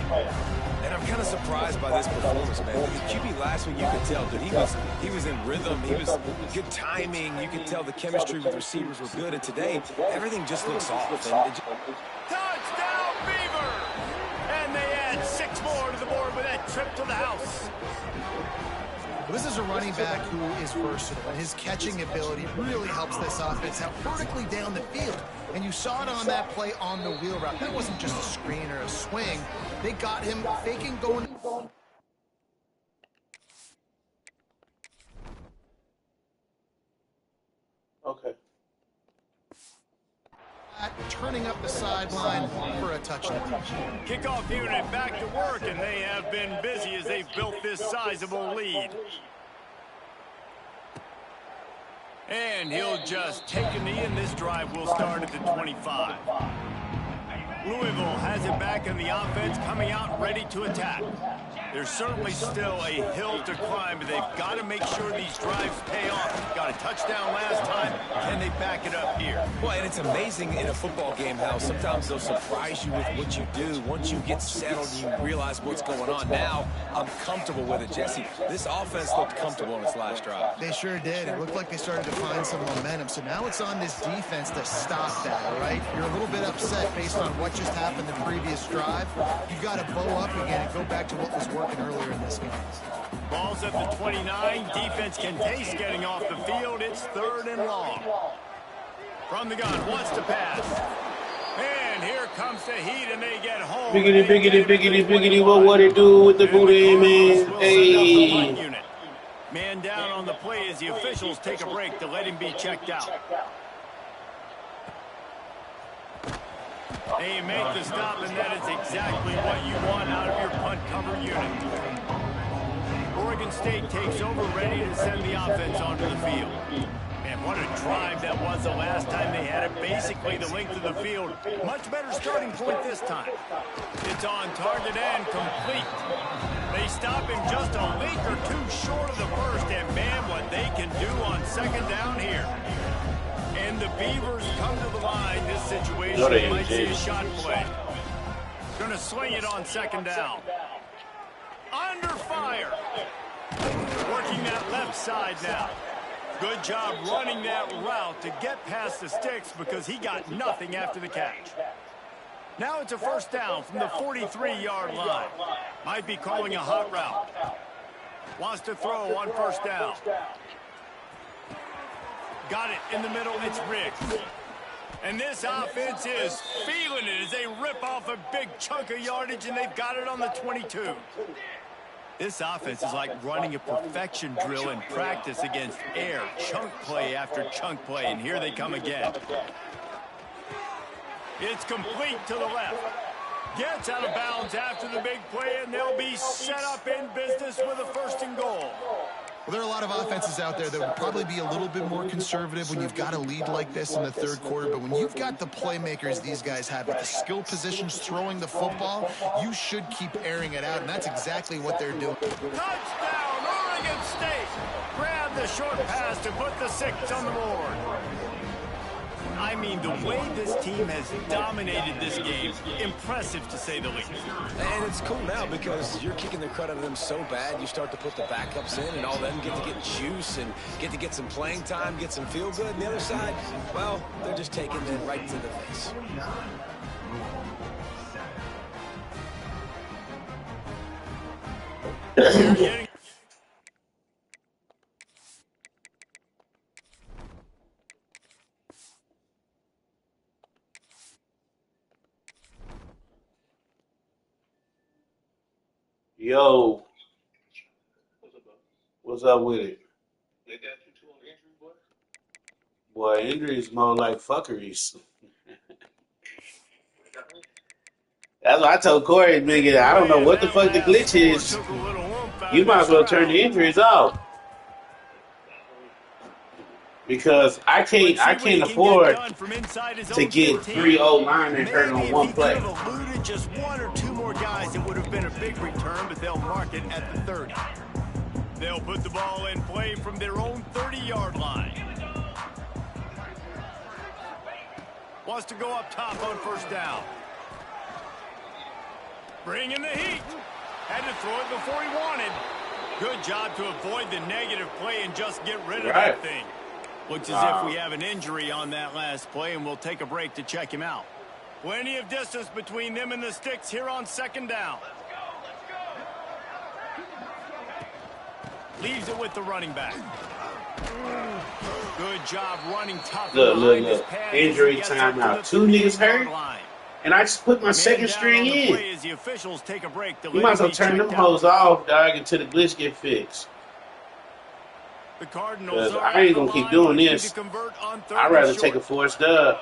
And I'm kind of surprised by this performance, man. The QB last week, you could tell, dude, he was in rhythm. He was good timing. You could tell the chemistry with receivers was good. And today, everything just looks off. Touchdown, Beavers! And they add 6 more to the board with that trip to the house. Well, this is a running back who is versatile, and his catching ability really helps this offense out vertically down the field. And you saw it on that play on the wheel route. That wasn't just a screen or a swing. They got him faking going. Okay. Turning up the sideline for a touchdown. Kickoff unit back to work, and they have been busy as they've built this sizable lead. And he'll just take a knee, and this drive will start at the 25. Louisville has it back, in the offense coming out ready to attack. There's certainly still a hill to climb, but they've got to make sure these drives pay off. Got a touchdown last time. Can they back it up here? Well, and it's amazing in a football game how sometimes they'll surprise you with what you do. Once you get settled and you realize what's going on. Now, I'm comfortable with it, Jesse. This offense looked comfortable on its last drive. They sure did. It looked like they started to find some momentum. So now it's on this defense to stop that, all right? You're a little bit upset based on what just happened the previous drive. You've got to bow up again and go back to what was working earlier in this game. Ball's at the 29. Defense can taste getting off the field. It's 3rd and long. From the gun, wants to pass. And here comes the heat, and they get home. Biggity, biggity, biggity, biggity. What it do with the booty, man? Hey. Man down on the play as the officials take a break to let him be checked out. They make the stop, and that is exactly what you want out of your punt cover unit. Oregon State takes over, ready to send the offense onto the field. And what a drive that was the last time they had it, basically the length of the field. Much better starting point this time. It's on target and complete. They stop him just a link or two short of the first, and man, what they can do on 2nd down here. And the Beavers come to the line. This situation might see a shot play. Going to sling it on 2nd down. Under fire. Working that left side now. Good job running that route to get past the sticks because he got nothing after the catch. Now it's a 1st down from the 43-yard line. Might be calling a hot route. Wants to throw on 1st down. Got it in the middle. It's Riggs. And this offense is feeling it as they rip off a big chunk of yardage, and they've got it on the 22. This offense is like running a perfection drill in practice against air. Chunk play after chunk play, and here they come again. It's complete to the left. Gets out of bounds after the big play, and they'll be set up in business with a 1st and goal. Well, there are a lot of offenses out there that will probably be a little bit more conservative when you've got a lead like this in the 3rd quarter. But when you've got the playmakers these guys have at the skill positions throwing the football, you should keep airing it out, and that's exactly what they're doing. Touchdown, Oregon State! Grab the short pass to put the 6 on the board. I mean, the way this team has dominated this game, impressive to say the least. And it's cool now because you're kicking the crud out of them so bad, you start to put the backups in, and all of them get to get juice and get to get some playing time, get some feel good. And the other side, well, they're just taking it right to the face. Yo, what's up with it? They got you 2 on injury, boy? Boy, injuries more like fuckeries. That's what I told Corey, nigga. I don't know what the fuck the glitch is. You might as well turn the injuries off. Because I can't afford to get 3 O-linemen hurt on one play. Just 1 or 2 more guys, it would have been a big return, but they'll mark it at the 30. They'll put the ball in play from their own 30-yard line. Wants to go up top on 1st down. Bring in the heat. Had to throw it before he wanted. Good job to avoid the negative play and just get rid of that thing. Looks as if we have an injury on that last play, and we'll take a break to check him out. Plenty of distance between them and the sticks here on 2nd down. Leaves it with the running back. Good job running tough. Look. Injury timeout. 2 niggas hurt, and I just put my 2nd string in. You might as well turn them hoes off, dog, until the glitch get fixed. Because I ain't gonna keep doing this. I'd rather take a forced dub.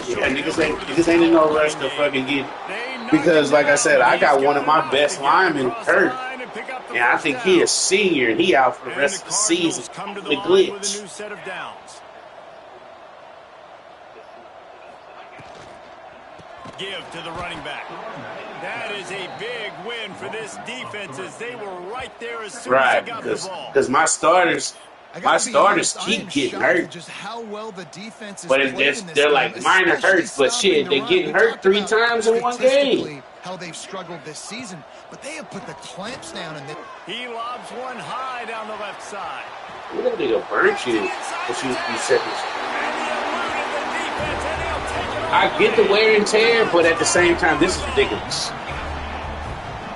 Yeah, niggas ain't in no rush to fucking get. Because, like I said, I got one of my best linemen hurt. And I think he is senior, and he out for the rest of the season. The glitch. give to the running back. That is a big win for this defense as they were right there as soon as they got the ball. Because my starters keep getting hurt. Just how well the defense is but they're like minor hurts, but shit, they're getting hurt 3 times in one game. How they've struggled this season, but they have put the clamps down. And he lobs one high down the left side. Look at that nigga burnt you. But you said this. I get the wear and tear, but at the same time, this is ridiculous.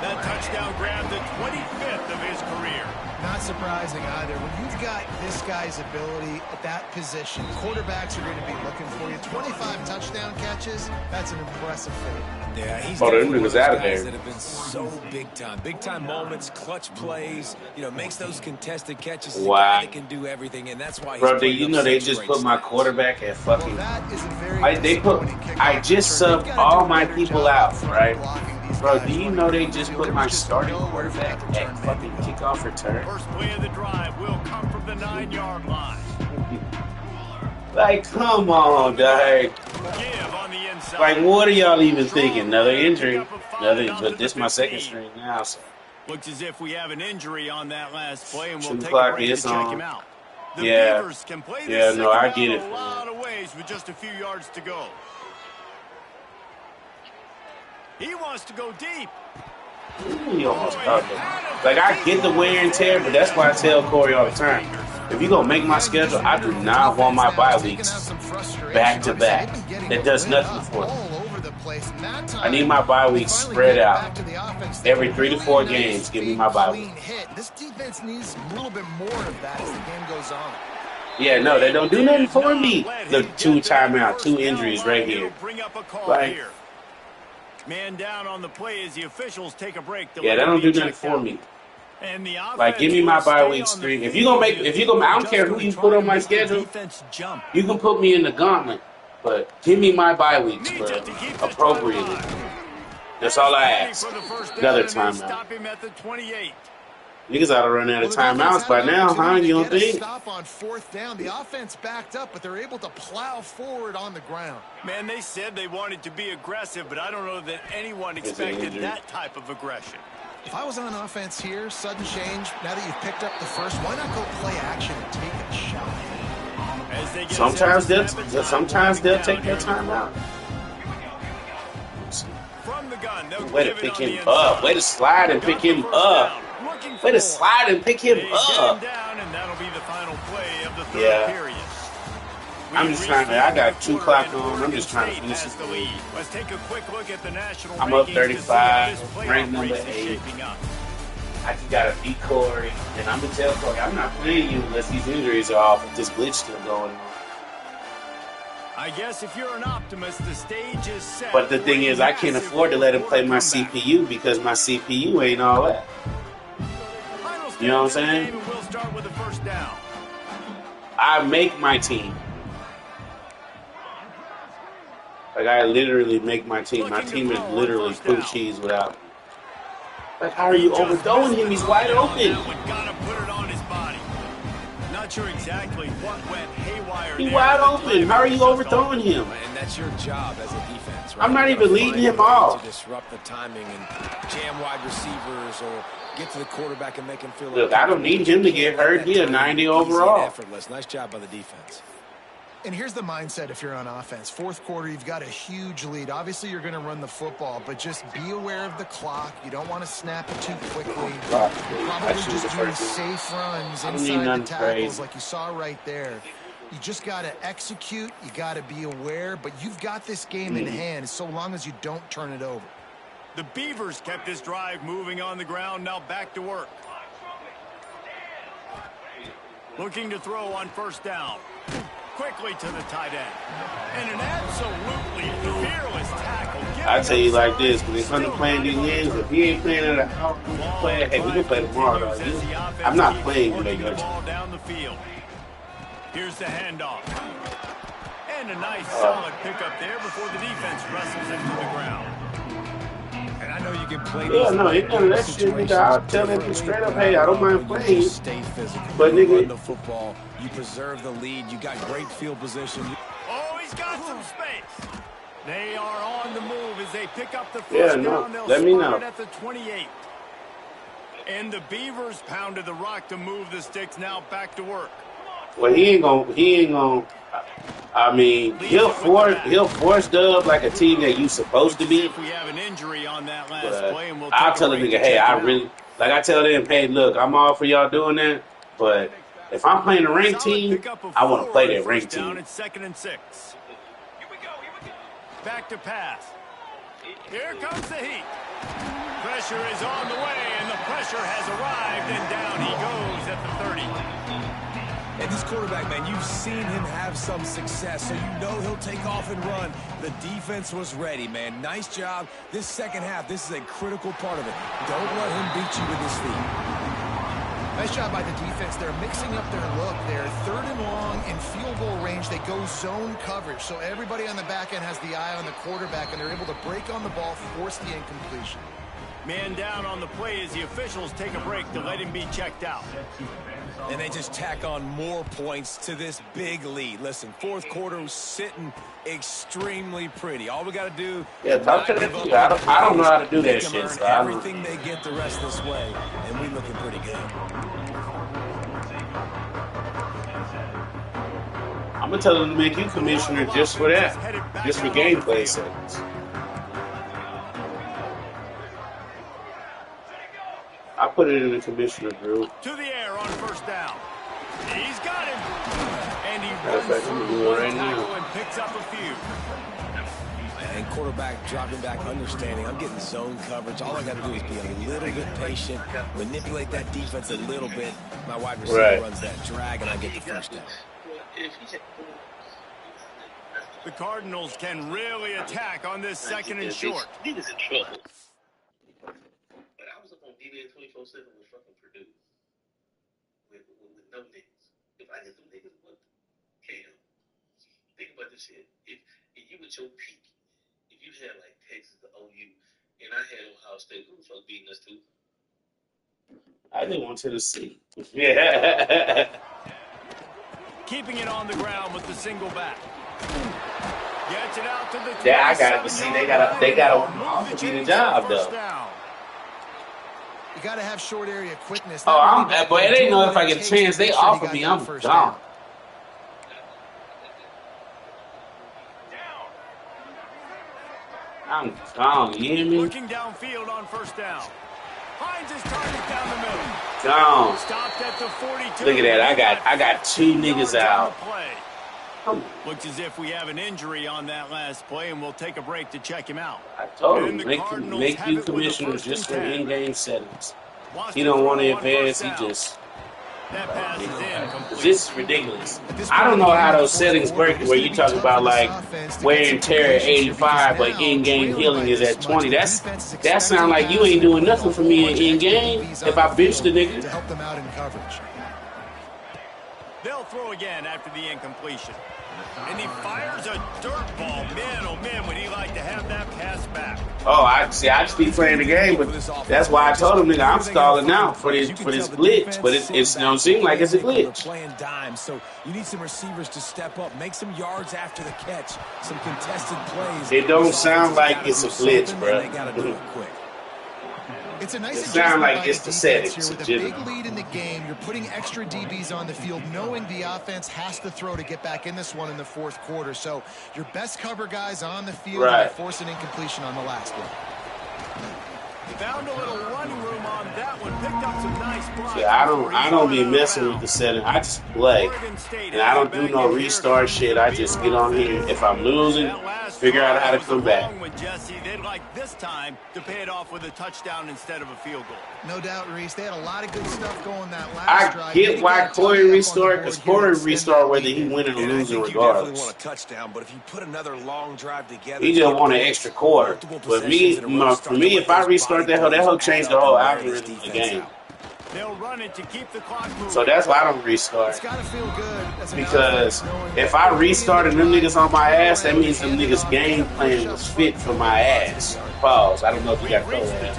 That touchdown grabbed the 25th of his career. Not surprising either. When you've got this guy's ability at that position, quarterbacks are going to be looking for you. 25 touchdown catches, that's an impressive thing. Yeah, he's them niggas out of there. That have been so big time moments, clutch plays. You know, makes those contested catches. Wow. They can do everything, and that's why. Bro, you know they just put my quarterback at fucking. I just subbed all my people out, right? Bro, do you know they just put my starting quarterback at fucking kickoff return? First play of the drive will come from the 9-yard line. Like, come on, dog. Like, what are y'all even thinking? Another injury? But this is my second string now. So. Looks as if we have an injury on that last play, and we'll take a break to check him out. The yeah, Beavers can play this I get it. A lot of ways with just a few yards to go. He wants to go deep. He almost caught it. Like, I get the wear and tear, but that's why I tell Corey all the time. If you're going to make my schedule, I do not want my bye weeks back to back. That does nothing for me. I need my bye weeks spread out. Every 3 to 4 games, give me my bye week. This defense needs a little bit more of that as the game goes on. Yeah, no, they don't do nothing for me. Look, 2 timeout, 2 injuries right here. Like, man down on the play as the officials take a break. Yeah, they don't do nothing for me. Like, give me my bye weeks 3. If you're gonna, I don't care who you put on my schedule. You can put me in the gauntlet, but give me my bye weeks, bro, appropriately. That's all I ask. Another timeout. Niggas ought to run out of timeouts by now, huh? You don't think? Stop on 4th down. The offense backed up, but they're able to plow forward on the ground. Man, they said they wanted to be aggressive, but I don't know that anyone expected that type of aggression. If I was on offense here, sudden change, now that you've picked up the first, why not go play action and take a shot? Sometimes they'll take their time out. Way to pick him up. Way to slide and pick him up. Way to slide and pick him up. Yeah. I'm just trying to, I got 2 clock on. I'm just trying to finish this lead. Let's take a quick look at the national I'm up rankings 35, ranked number 8. I just got to beat Corey. And I'm going to tell Corey, I'm not playing you unless these injuries are off and this glitch still going on. I guess if you're an optimist, the stage is set. But the thing is, I can't afford to let him play my CPU because my CPU ain't all that. You know what I'm saying? We'll start with the first down. I make my team. Like, I literally make my team. My team is literally food cheese without. Like, how are you overthrowing him? He's wide open. Gotta put it on his body. Not sure exactly what went haywire. He's wide open. How are you overthrowing him? And that's your job as a defense, right? I'm not even leading him off. To disrupt the timing and jam wide receivers or get to the quarterback and make him feel. Look, I don't need him to get hurt. He's a 90 overall. Effortless. Nice job by the defense. And here's the mindset if you're on offense. 4th quarter, you've got a huge lead. Obviously, you're going to run the football, but just be aware of the clock. You don't want to snap it too quickly. Probably just doing safe runs inside the tackles like you saw right there. You just got to execute. You got to be aware, but you've got this game in hand so long as you don't turn it over. The Beavers kept this drive moving on the ground. Now back to work. Looking to throw on first down. Quickly to the tight end. And an absolutely fearless tackle. I tell you like this, when it comes to playing these games, if he ain't playing at a house, hey, we can play tomorrow, though. I'm not playing you later. Down the field. Here's the handoff. And a nice solid pickup there before the defense wrestles him to the ground. And I know you can play. Yeah, no, ain't none of that shit, nigga. I'll tell him straight up, hey, I don't mind playing. Stay physical. But nigga, run the football. You preserve the lead. You got great field position. Oh, he's got some space. They are on the move as they pick up the first down. They'll Let me know. It at the 28. And the Beavers pounded the rock to move the sticks. Now back to work. Well, he ain't gonna. I mean, he'll force dub like a team that you supposed to be. If we have an injury on that last play, and I'll tell a nigga, hey, I tell them, hey, look, I'm all for y'all doing that, but if I'm playing a ranked team, I want to play that ranked team. It's 2nd and 6. Here we go. Back to pass. Here comes the heat. Pressure is on the way, and the pressure has arrived, and down he goes at the 30. And this quarterback, man, you've seen him have some success, so you know he'll take off and run. The defense was ready, man. Nice job. This second half, this is a critical part of it. Don't let him beat you with his feet. Nice job by the defense. They're mixing up their look. They're 3rd and long in field goal range. They go zone coverage, so everybody on the back end has the eye on the quarterback, and they're able to break on the ball, force the incompletion. Man down on the play as the officials take a break to let him be checked out. And they just tack on more points to this big lead. Listen, 4th quarter was sitting extremely pretty. All we got to do... Yeah, talk to them. I don't know how to do that shit. So everything they get the rest of this way, and we looking pretty good. I'm going to tell them to make you commissioner just for that. Just for gameplay settings. I put it in the commissioner group. To the air on 1st down. He's got him. And he runs through right now and picks up a few. And quarterback dropping back, understanding. I'm getting zone coverage. All I got to do is be a little bit patient, manipulate that defense a little bit. My wide receiver runs that drag, and I get the 1st down. The Cardinals can really attack on this 2nd and short. Niggas in trouble. But I was up on D-Day 24/7 with fucking Purdue. With no niggas. If I get some niggas, what? Cam. Think about this shit. If you at your peak, if you had like Texas or OU, and I had Ohio State, who the fuck beating us too? I didn't want Tennessee. Yeah. Keeping it on the ground with the single back. Gets it out to the Yeah, I got to see. They got to do the job though. You got to have short area quickness. Oh, but it ain't know if I get a chance. They offer me, I'm gone. I'm gone. You hear me? Looking downfield on 1st down. Finds his target down the middle. Gone. Stopped at the 42. Look at that. I got 2 niggas out. Looks as if we have an injury on that last play, and we'll take a break to check him out. I told him, make you commissioners just for in-game settings. He don't want to advance, he just... That pass is incomplete. This is ridiculous. I don't know how those settings work where you talk about like wear and tear at 85, but in-game healing is at 20. That sound like you ain't doing nothing for me in-game if I bench the nigga. To help them out in coverage. They'll throw again after the incompletion. And he fires a dirt ball. Man, oh man, would he like to have that pass back. Oh, I just be playing the game, but that's why I told him, nigga, I'm stalling out for this glitch. But it don't seem like it's a glitch. Playing dime, so you need some receivers to step up, make some yards after the catch, some contested plays. It don't sound like it's a glitch, bro. They gotta do it quick. It's a nice it sounds like it's the settings. Here with a big lead in the game, you're putting extra DBs on the field, knowing the offense has to throw to get back in this one in the 4th quarter. So your best cover guys on the field and force an incompletion on the last one. Found a little running room on that one. Picked up some nice blocks. Yeah, I don't be messing with the setting. I just play, and I don't do no restart shit. I just get on here. If I'm losing, figure out how to come back. They'd like this time to pay it off with a touchdown instead of a field goal. No doubt, Reese. They had a lot of good stuff going that last drive. I get why Corey restart, because Corey restart whether he winning or losing regardless. Want a touchdown, but if you put another long drive together, he just want an extra quarter. But for me, if I restart that whole changed the whole algorithm of the game. They'll run it to keep the clock moving. So that's why I don't restart. It's gotta feel good because if I restart and them niggas on my ass, that means them niggas game plan was fit for my ass. Pause. I don't know if you got to throw that.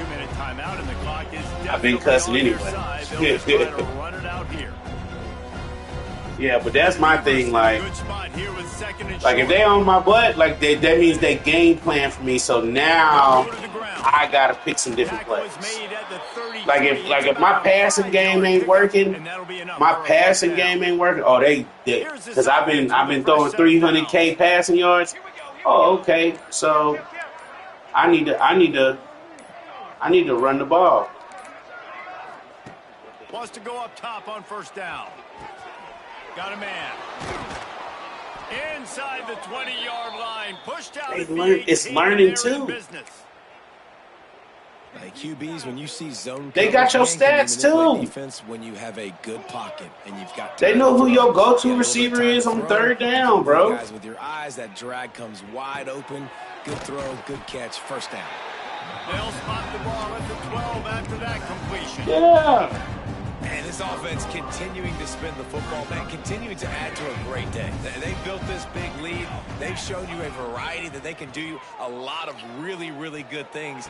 I've been cussing anyway. Yeah, but that's my thing. Like if they on my butt, like that means they game plan for me. So now I gotta pick some different plays. Like if my passing game ain't working, Oh, they because I've been throwing 300K passing yards. Oh, okay. So I need to run the ball. Wants to go up top on first down. Got a man. Inside the 20-yard line. Pushed out. It's learning too. Like QBs, when you see zone, they got your stats too. Defense when you have a good pocket and you've got. They know who your go-to receiver is on third down, bro. Guys, with your eyes, that drag comes wide open. Good throw, good catch, first down. They'll spot the ball at the 12 after that completion. Yeah. And this offense continuing to spin the football, man, continuing to add to a great day. They built this big lead. They've shown you a variety that they can do a lot of really, really good things.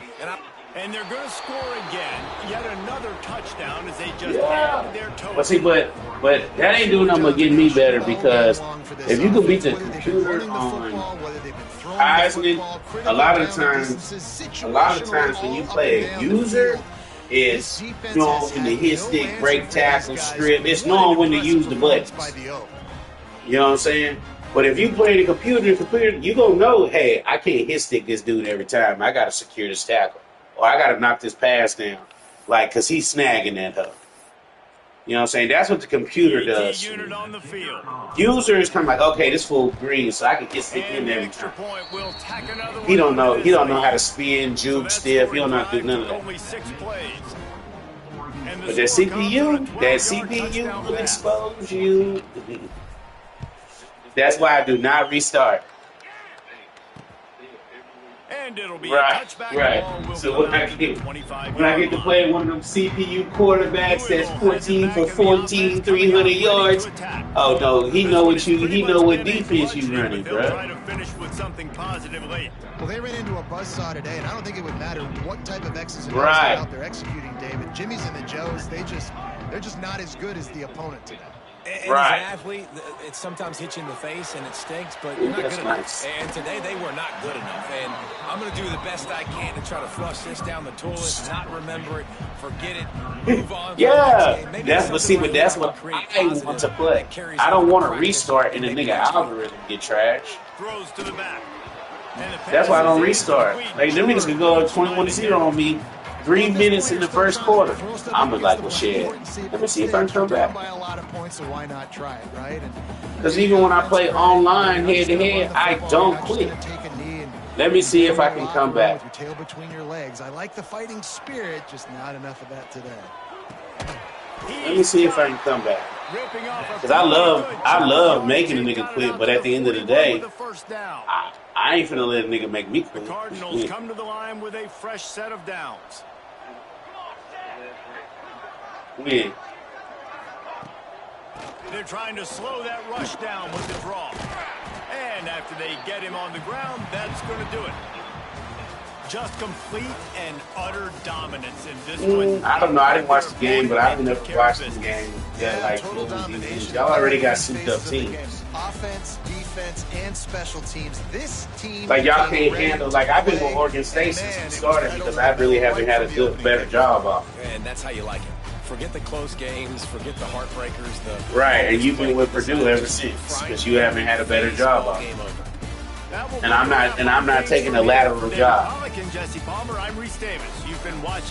And they're going to score again. Yet another touchdown as they just add their toes. But see, but that ain't doing nothing but getting me better because if you can beat the computer on Heisman, a lot of times when you play a user, it's knowing when to hit stick, break tackle, strip. It's knowing when to use the buttons. You know what I'm saying? But if you play the computer, you gonna know, hey, I can't hit stick this dude every time. I gotta secure this tackle, or I gotta knock this pass down, like because he's snagging that up. You know what I'm saying? That's what the computer does. Users kind of like, okay, this fool green, so I can hit stick in every time. He don't know how to spin, juke, stiff. He don't know how to do none of that. But that CPU will expose you. That's why I do not restart. And it'll be right. So when I get to play one of them CPU quarterbacks that's 14 for 14, 300 yards. Oh no, he know what defense you running, bro. Well, they ran into a buzzsaw today, and I don't think it would matter what type of X's and O's out there executing, David. Jimmy's and the Joes, they're just not as good as the opponent today. And as an athlete, it sometimes hits you in the face and it stinks, but you're not good enough. And today they were not good enough. And I'm going to do the best I can to try to flush this down the toilet, not remember it, forget it, move on. That's what I want to play. I don't want to restart and the nigga algorithm get trashed. Throws to the back. That's why I don't restart. Like, them niggas can go 21-0 on me 3 minutes in the first quarter. I'm like, well, shit. Let me see if I can come back. Because even when I play online head-to-head, I don't quit. Let me see if I can come back. Your tail between your legs. I like the fighting spirit, just not enough of that today. Let me see if I can come back. Because I love making a nigga quit, but at the end of the day, I ain't finna let a nigga make me quit. The Cardinals come to the line with a fresh set of downs. Win. They're trying to slow that rush down with the draw. And after they get him on the ground, that's going to do it. Just complete and utter dominance in this one. I don't know. I didn't watch the game, but I've never watched the game. Y'all already got souped up teams. Offense, defense, and special teams. This team, like y'all can't handle. Like I've been with Oregon State since we started because I really haven't had a better job off. And that's how you like it. Forget the close games. Forget the heartbreakers. Right, and you've been with Purdue ever since because you haven't had a better job off. And I'm not taking a lateral job. I'm Jesse Palmer. I'm Reese Davis. You've been watching.